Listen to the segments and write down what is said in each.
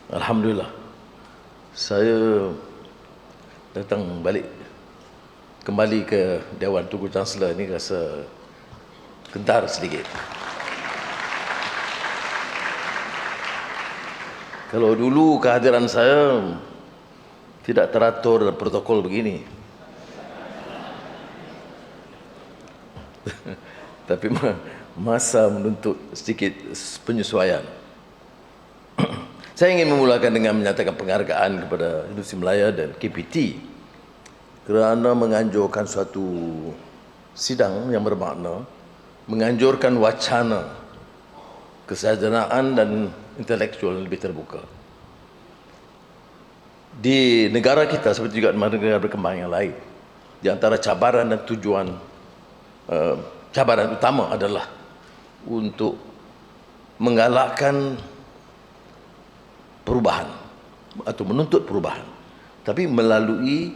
Alhamdulillah, saya datang kembali ke Dewan Tunggu Chancellor ini rasa gentar sedikit. Kalau dulu kehadiran saya tidak teratur dan protokol begini. Tapi masa menuntut sedikit penyesuaian. Saya ingin memulakan dengan menyatakan penghargaan kepada Universiti Malaya dan KPT kerana menganjurkan suatu sidang yang bermakna, menganjurkan wacana kesejahteraan dan intelektual lebih terbuka. Di negara kita seperti juga di negara berkembang yang lain, di antara cabaran dan tujuan cabaran utama adalah untuk menggalakkan perubahan atau menuntut perubahan, tapi melalui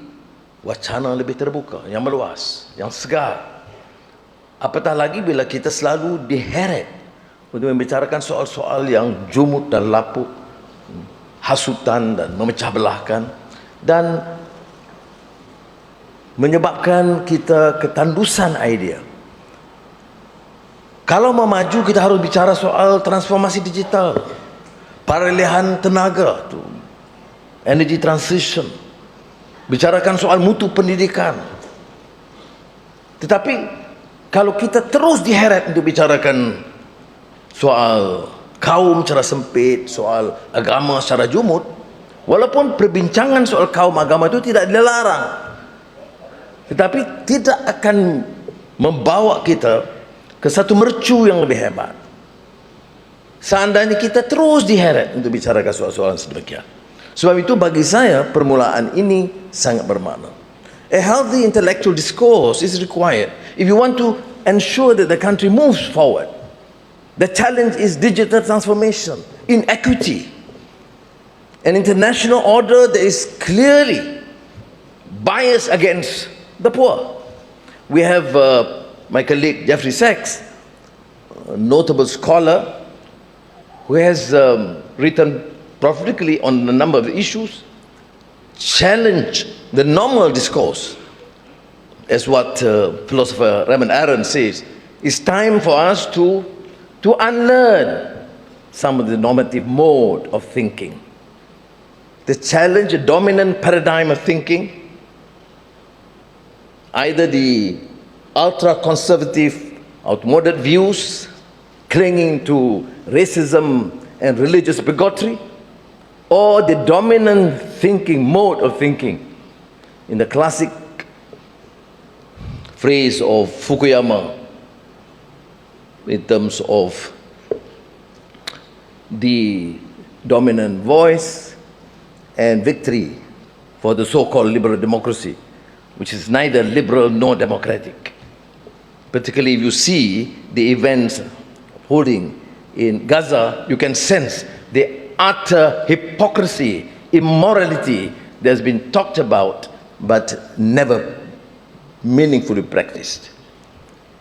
wacana lebih terbuka, yang meluas, yang segar. Apatah lagi bila kita selalu diheret untuk membicarakan soal-soal yang jumut dan lapuk, hasutan dan memecah belahkan, dan menyebabkan kita ketandusan idea. Kalau mau maju, kita harus bicara soal transformasi digital, peralihan tenaga, energy transition, bicarakan soal mutu pendidikan. Tetapi kalau kita terus diheret untuk bicarakan soal kaum secara sempit, soal agama secara jumut, walaupun perbincangan soal kaum agama itu tidak dilarang, tetapi tidak akan membawa kita ke satu mercu yang lebih hebat seandainya kita terus diheret untuk bicarakan soal-soal sedemikian. Sebab itu bagi saya permulaan ini sangat bermakna. A healthy intellectual discourse is required if you want to ensure that the country moves forward. The challenge is digital transformation, inequity, an international order that is clearly biased against the poor. We have my colleague Jeffrey Sachs, a notable scholar, who has written prolifically on a number of issues, challenge the normal discourse. As what philosopher Raymond Aron says, it's time for us to unlearn some of the normative mode of thinking, to challenge a dominant paradigm of thinking, either the ultra-conservative, outmoded views clinging to racism and religious bigotry, or the dominant mode of thinking in the classic phrase of Fukuyama in terms of the dominant voice and victory for the so-called liberal democracy, which is neither liberal nor democratic. Particularly if you see the events holding in Gaza, you can sense the utter hypocrisy, immorality that has been talked about but never meaningfully practiced.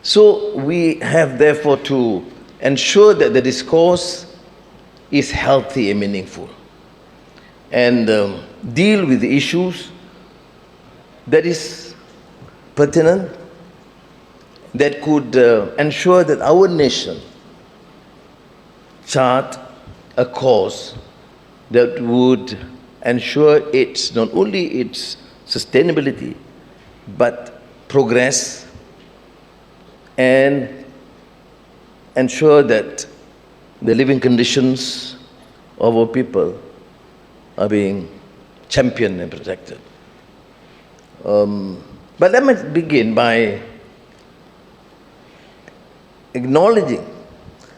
So we have therefore to ensure that the discourse is healthy and meaningful, and deal with the issues that is pertinent, that could ensure that our nation chart a course that would ensure its not only its sustainability but progress, and ensure that the living conditions of our people are being championed and protected. But let me begin by acknowledging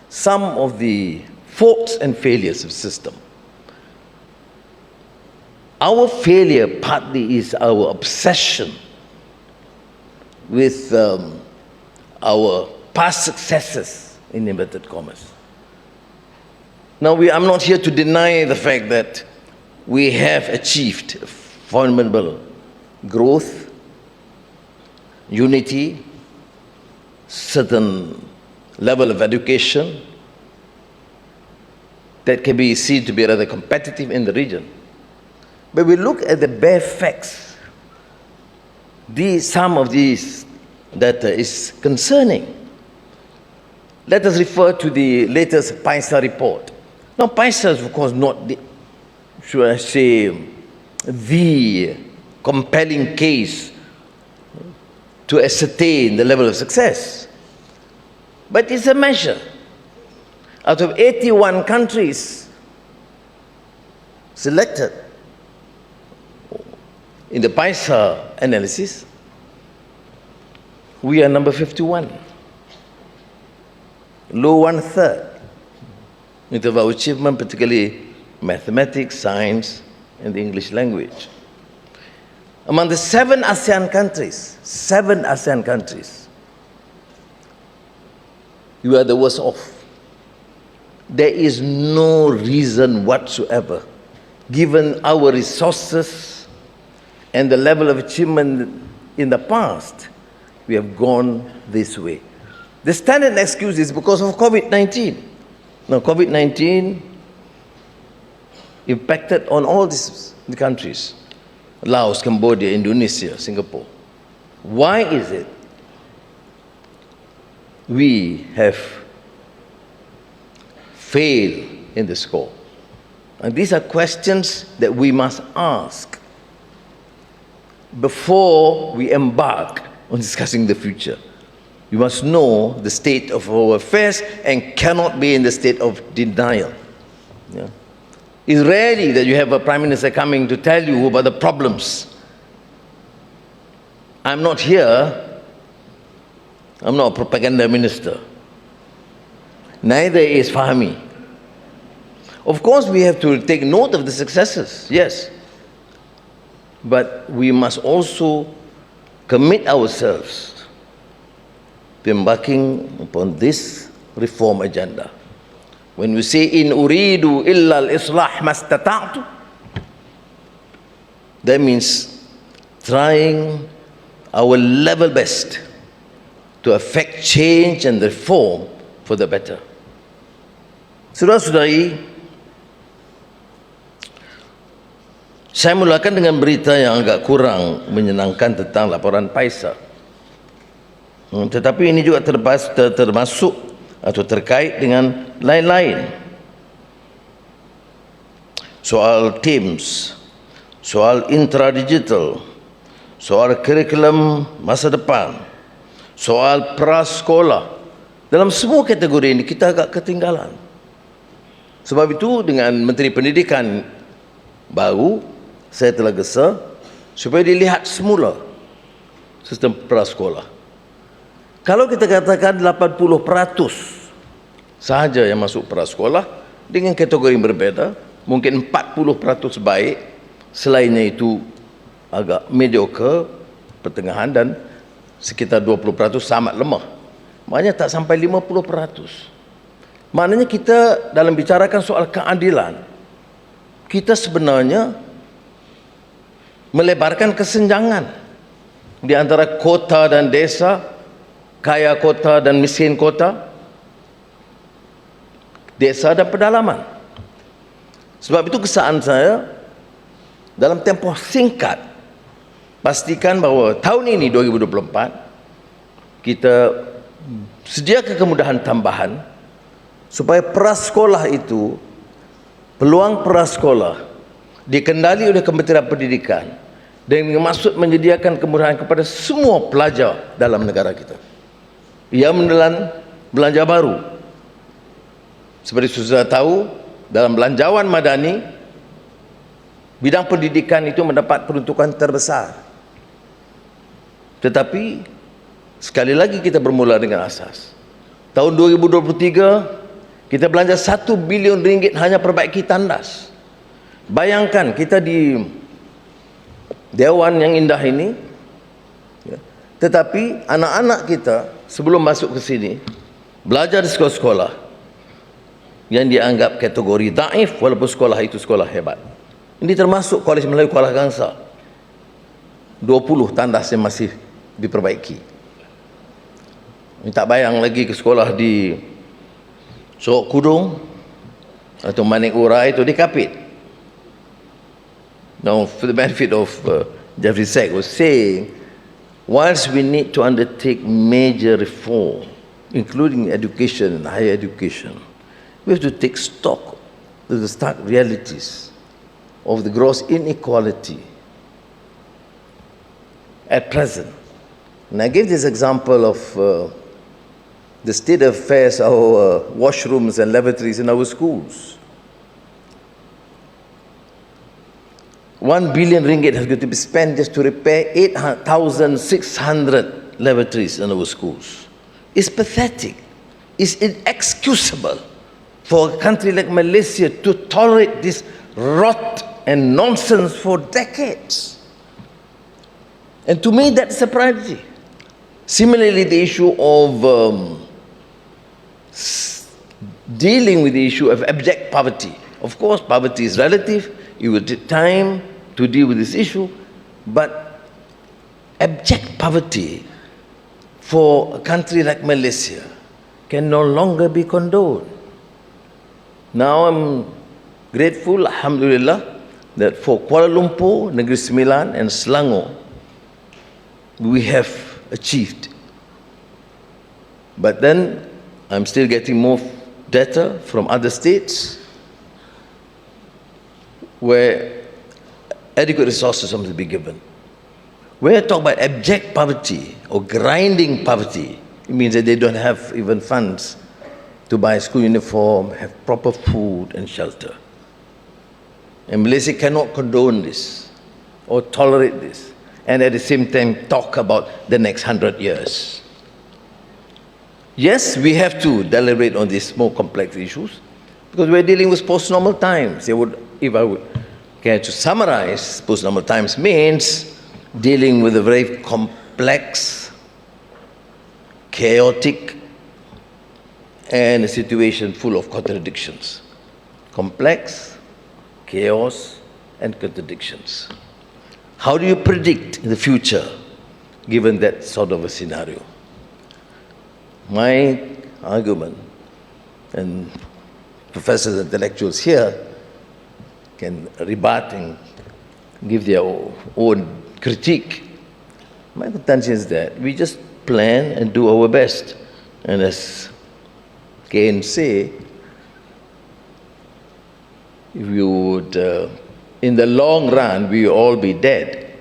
some of the faults and failures of the system. Our failure partly is our obsession with our past successes, in inverted commas. Now, I'm not here to deny the fact that we have achieved formidable growth, unity, certain level of education, that can be seen to be rather competitive in the region. But we look at the bare facts. Some of these data is concerning. Let us refer to the latest PISA report. Now, PISA is, of course, not the, should I say, the compelling case to ascertain the level of success. But it's a measure. Out of 81 countries selected in the PISA analysis, we are number 51, low one-third in terms of our achievement, particularly mathematics, science, and the English language. Among the 7 ASEAN countries, you are the worst off. There is no reason whatsoever, given our resources and the level of achievement in the past, we have gone this way. The standard excuse is because of COVID-19. Now, COVID-19 impacted on all these countries, Laos, Cambodia, Indonesia, Singapore. Why is it we have failed in the score? And these are questions that we must ask before we embark on discussing the future. You must know the state of our affairs and cannot be in the state of denial. Yeah. It's rarely that you have a prime minister coming to tell you about the problems. I'm not here. I'm not a propaganda minister. Neither is Fahmi. Of course, we have to take note of the successes, yes. But we must also commit ourselves to embarking upon this reform agenda. When we say, in uridu illa al-islah mastata'tu, that means trying our level best to affect change and reform for the better. Saudara-saudari, saya mulakan dengan berita yang agak kurang menyenangkan tentang laporan PISA. Tetapi ini juga termasuk atau terkait dengan lain-lain. Soal Teams, soal intradigital, soal kurikulum masa depan, soal prasekolah. Dalam semua kategori ini kita agak ketinggalan. Sebab itu dengan Menteri Pendidikan baru, saya telah gesa supaya dilihat semula sistem prasekolah. Kalau kita katakan 80% sahaja yang masuk prasekolah dengan kategori yang berbeza, mungkin 40% baik, selainnya itu agak mediocre, pertengahan, dan sekitar 20% sangat lemah. Maknanya tak sampai 50%. Maknanya kita dalam bicarakan soal keadilan, kita sebenarnya melebarkan kesenjangan di antara kota dan desa, kaya kota dan miskin kota, desa dan pedalaman. Sebab itu kesan saya, dalam tempoh singkat, pastikan bahawa tahun ini 2024 kita sediakan kemudahan tambahan supaya prasekolah itu, peluang prasekolah dikendali oleh Kementerian Pendidikan dengan maksud menyediakan kemudahan kepada semua pelajar dalam negara kita. Ia menelan belanja baru. Seperti sudah tahu, dalam belanjawan madani, bidang pendidikan itu mendapat peruntukan terbesar. Tetapi sekali lagi kita bermula dengan asas. Tahun 2023 kita belanja 1 bilion ringgit hanya perbaiki tandas. Bayangkan kita di dewan yang indah ini, ya, tetapi anak-anak kita sebelum masuk ke sini belajar di sekolah-sekolah yang dianggap kategori daif, walaupun sekolah itu sekolah hebat. Ini termasuk Kolej Melayu Kuala Gangsa, 20 tandas yang masih diperbaiki. Ini tak bayang lagi ke sekolah di Sorok Kudung, atau manik ura itu dikapit. Now, for the benefit of Jeffrey Sachs was saying, whilst we need to undertake major reform, including education and higher education, we have to take stock of the stark realities of the gross inequality at present. And I gave this example of the state of affairs, our washrooms and lavatories in our schools. 1 billion ringgit has got to be spent just to repair 8,600 lavatories in our schools. It's pathetic. It's inexcusable for a country like Malaysia to tolerate this rot and nonsense for decades. And to me, that's a priority. Similarly, the issue of dealing with the issue of abject poverty. Of course, poverty is relative. It will take time to deal with this issue, but abject poverty for a country like Malaysia can no longer be condoned. Now I'm grateful, alhamdulillah, that for Kuala Lumpur, Negeri Sembilan and Selangor, we have achieved. But then I'm still getting more data from other states where adequate resources must be given. When I talk about abject poverty or grinding poverty, it means that they don't have even funds to buy a school uniform, have proper food and shelter. And Malaysia cannot condone this or tolerate this, and at the same time talk about the next 100 years. Yes, we have to deliberate on these more complex issues because we're dealing with post-normal times. If I would care to summarize, post-normal times means dealing with a very complex, chaotic, and a situation full of contradictions. Complex, chaos, and contradictions. How do you predict the future given that sort of a scenario? My argument, and professors and intellectuals here can rebut and give their own critique. My contention is that we just plan and do our best. And as Keynes say, if you would, in the long run, we will all be dead.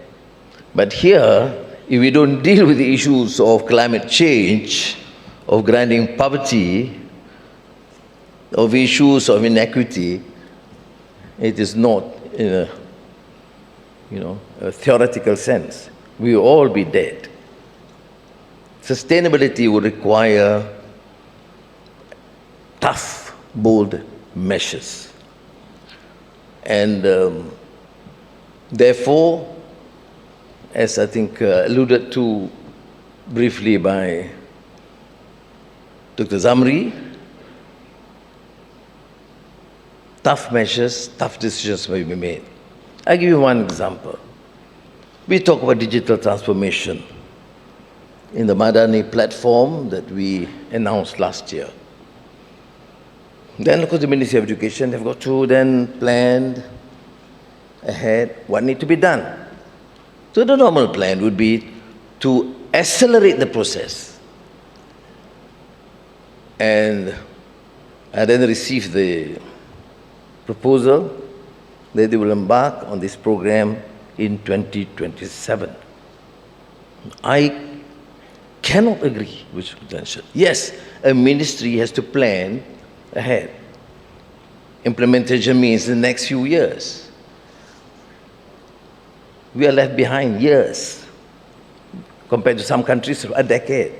But here, if we don't deal with the issues of climate change, of grinding poverty, of issues of inequity, it is not in a theoretical sense. We will all be dead. Sustainability will require tough, bold measures. And therefore, as I think alluded to briefly by Dr. Zamri, tough measures, tough decisions may be made. I'll give you one example. We talk about digital transformation in the Madani platform that we announced last year. Then, of course, the Ministry of Education have got to then plan ahead what needs to be done. So the normal plan would be to accelerate the process. And I then received the proposal that they will embark on this program in 2027. I cannot agree with potential. Yes, a ministry has to plan ahead. Implementation means the next few years. We are left behind years compared to some countries, a decade.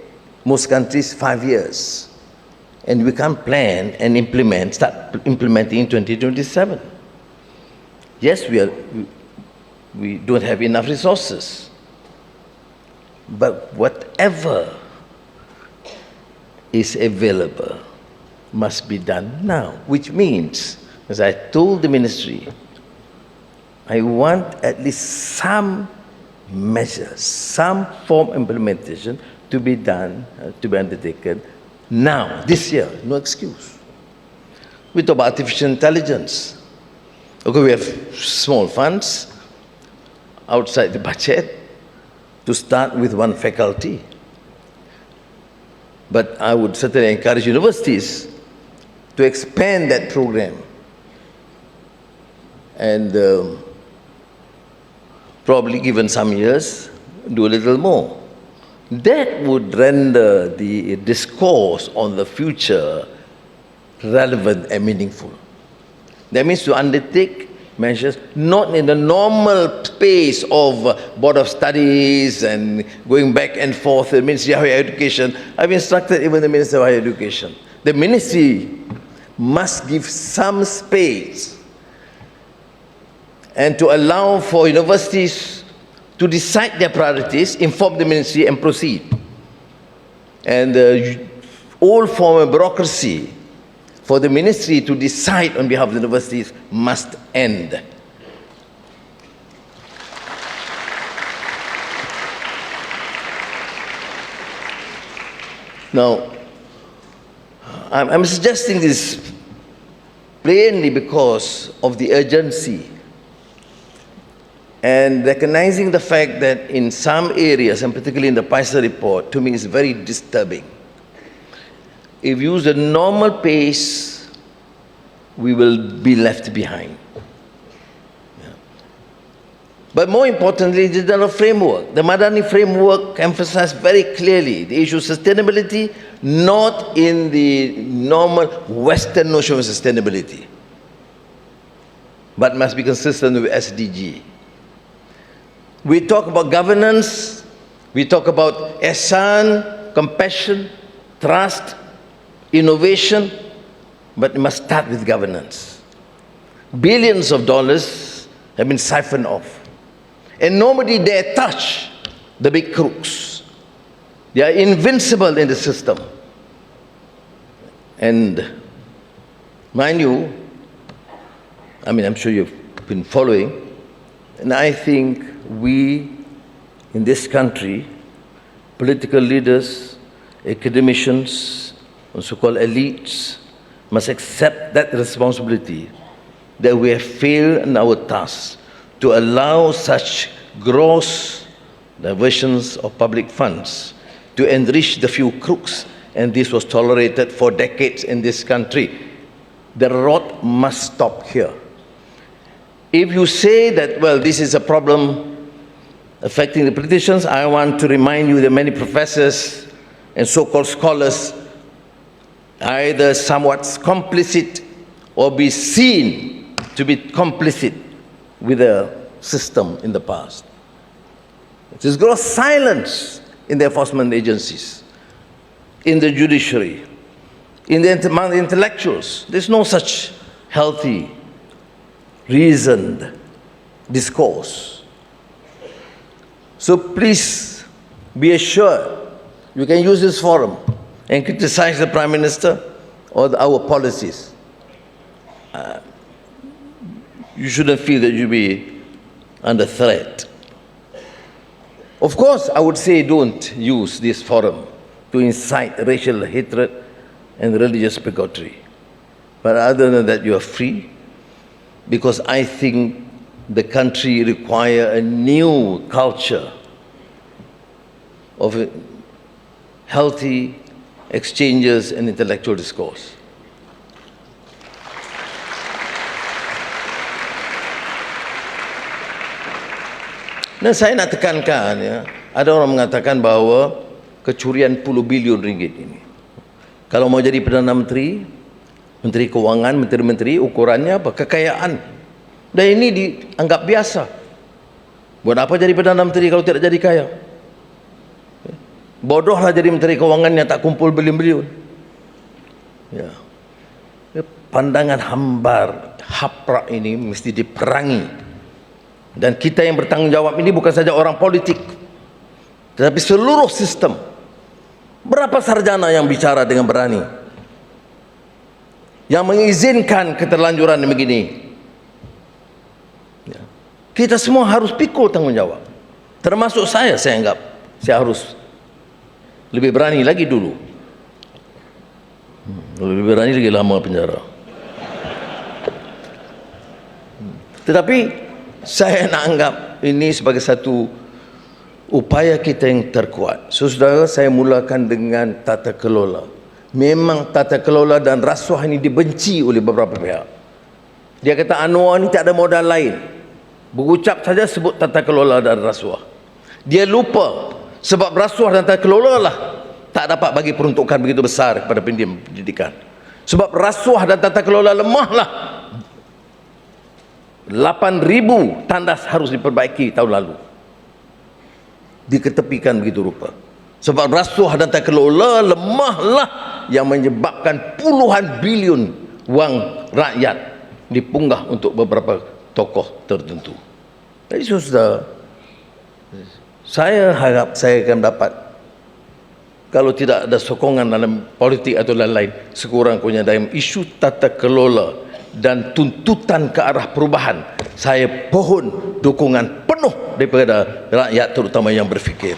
Most countries, 5 years. And we can't plan and start implementing in 2027. Yes, we don't have enough resources. But whatever is available must be done now, which means, as I told the ministry, I want at least some measure, some form implementation to be done, to be undertaken now, this year, no excuse. We talk about artificial intelligence. Okay, we have small funds outside the budget to start with one faculty. But I would certainly encourage universities to expand that program and probably given some years, do a little more. That would render the discourse on the future relevant and meaningful. That means to undertake measures not in the normal pace of Board of Studies and going back and forth, the Ministry of Higher Education. I've instructed even the Minister of Higher Education. The Ministry must give some space and to allow for universities to decide their priorities, inform the Ministry and proceed. And all form of bureaucracy for the Ministry to decide on behalf of the universities must end. Now, I'm suggesting this plainly because of the urgency and recognizing the fact that in some areas, and particularly in the Paisa report, to me is very disturbing. If you use the normal pace, we will be left behind. Yeah. But more importantly, the general framework. The Madani framework emphasized very clearly the issue of sustainability, not in the normal Western notion of sustainability, but must be consistent with SDG. We talk about governance, we talk about ihsan, compassion, trust, innovation, but it must start with governance. Billions of dollars have been siphoned off, and nobody dare touch the big crooks. They are invincible in the system. And mind you, I'm sure you've been following, and I think we in this country, political leaders, academicians, and so-called elites, must accept that responsibility, that we have failed in our task to allow such gross diversions of public funds to enrich the few crooks, and this was tolerated for decades in this country. The rot must stop here. If you say that, well, this is a problem affecting the politicians, I want to remind you that many professors and so-called scholars either somewhat complicit or be seen to be complicit with the system in the past. There's gross silence in the enforcement agencies, in the judiciary, among the intellectuals. There's no such healthy, reasoned discourse. So please be assured you can use this forum and criticize the Prime Minister or our policies. You shouldn't feel that you'll be under threat. Of course, I would say don't use this forum to incite racial hatred and religious bigotry. But other than that, you are free, because I think the country requires a new culture of healthy exchanges and intellectual discourse. Dan saya nak tekankan, ya, ada orang mengatakan bahawa kecurian puluh bilion ringgit ini, kalau mau jadi Perdana Menteri, Menteri Keuangan, Menteri-Menteri, ukurannya apa? Kekayaan. Dan ini dianggap biasa. Buat apa jadi Perdana Menteri kalau tidak jadi kaya? Bodohlah jadi Menteri Keuangan yang tak kumpul bilion-bilion. Ya. Pandangan hambar, haprak ini mesti diperangi. Dan kita yang bertanggung jawab ini bukan saja orang politik, tetapi seluruh sistem. Berapa sarjana yang bicara dengan berani, yang mengizinkan keterlanjuran begini? Ya. Kita semua harus pikul tanggung jawab. Termasuk saya anggap saya harus lebih berani lagi dulu. Lebih berani lagi lama penjara. Tetapi saya nak anggap ini sebagai satu upaya kita yang terkuat. Saudara, saya mulakan dengan tata kelola. Memang tata kelola dan rasuah ini dibenci oleh beberapa pihak. Dia kata Anwar ni tak ada modal lain. Berucap saja sebut tata kelola dan rasuah. Dia lupa sebab rasuah dan tata kelola lah tak dapat bagi peruntukan begitu besar kepada pendidikan. Sebab rasuah dan tata kelola lemahlah. 8,000 tandas harus diperbaiki tahun lalu. Diketepikan begitu rupa. Sebab rasuah dan tata kelola lemahlah yang menyebabkan puluhan bilion wang rakyat dipunggah untuk beberapa tokoh tertentu. Jadi saudara, saya harap saya akan dapat, kalau tidak ada sokongan dalam politik atau lain-lain, sekurang-kurangnya dalam isu tata kelola dan tuntutan ke arah perubahan, saya pohon dukungan penuh daripada rakyat, terutama yang berfikir.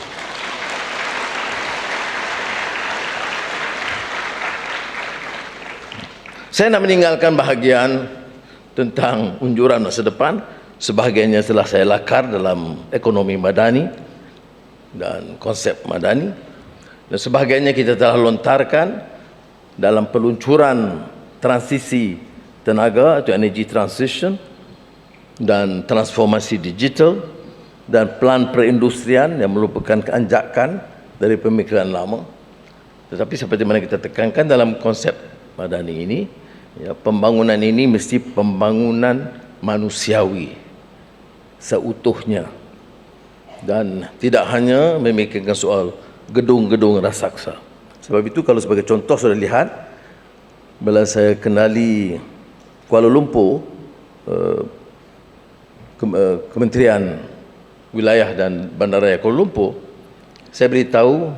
Saya nak meninggalkan bahagian tentang unjuran masa depan. Sebahagiannya telah saya lakar dalam ekonomi madani dan konsep madani, dan sebahagiannya kita telah lontarkan dalam peluncuran transisi tenaga atau energy transition dan transformasi digital dan plan perindustrian yang merupakan keanjakan dari pemikiran lama. Tetapi seperti mana kita tekankan dalam konsep madani ini, ya, pembangunan ini mesti pembangunan manusiawi seutuhnya dan tidak hanya memikirkan soal gedung-gedung raksasa. Sebab itu kalau sebagai contoh sudah lihat, bila saya kenali Kuala Lumpur, Kementerian Wilayah dan Bandaraya Kuala Lumpur, saya beritahu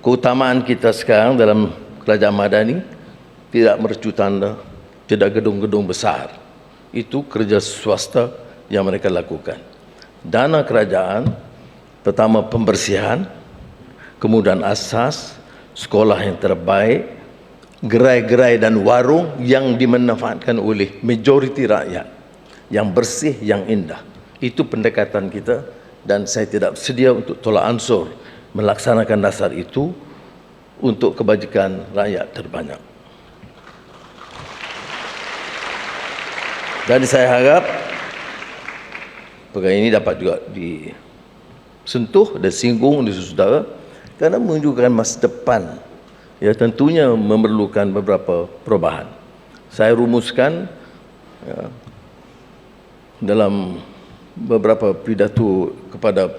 keutamaan kita sekarang dalam kerajaan madani tidak mercu tanda, tidak gedung-gedung besar. Itu kerja swasta yang mereka lakukan. Dana kerajaan, pertama pembersihan, kemudian asas, sekolah yang terbaik, gerai-gerai dan warung yang dimanfaatkan oleh majoriti rakyat, yang bersih, yang indah. Itu pendekatan kita, dan saya tidak sedia untuk tolak ansur melaksanakan dasar itu untuk kebajikan rakyat terbanyak. Dan saya harap perkara ini dapat juga disentuh dan singgung oleh saudara, kerana menunjukkan masa depan, ya, tentunya memerlukan beberapa perubahan. Saya rumuskan, ya, dalam beberapa pidato kepada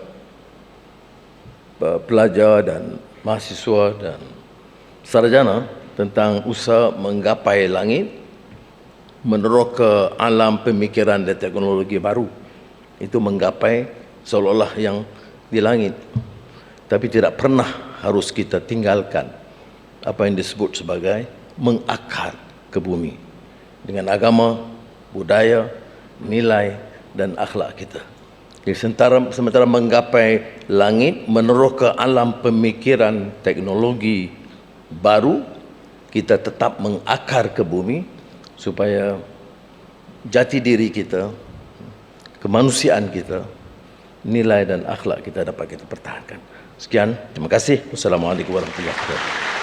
pelajar dan mahasiswa dan sarjana tentang usaha menggapai langit, meneroka alam pemikiran dan teknologi baru. Itu menggapai seolah-olah yang di langit, tapi tidak pernah harus kita tinggalkan apa yang disebut sebagai mengakar ke bumi dengan agama, budaya, nilai dan akhlak kita. Jadi sementara menggapai langit, meneroka alam pemikiran teknologi baru, kita tetap mengakar ke bumi supaya jati diri kita, kemanusiaan kita, nilai dan akhlak kita dapat kita pertahankan. Sekian, terima kasih. Wassalamualaikum warahmatullahi wabarakatuh.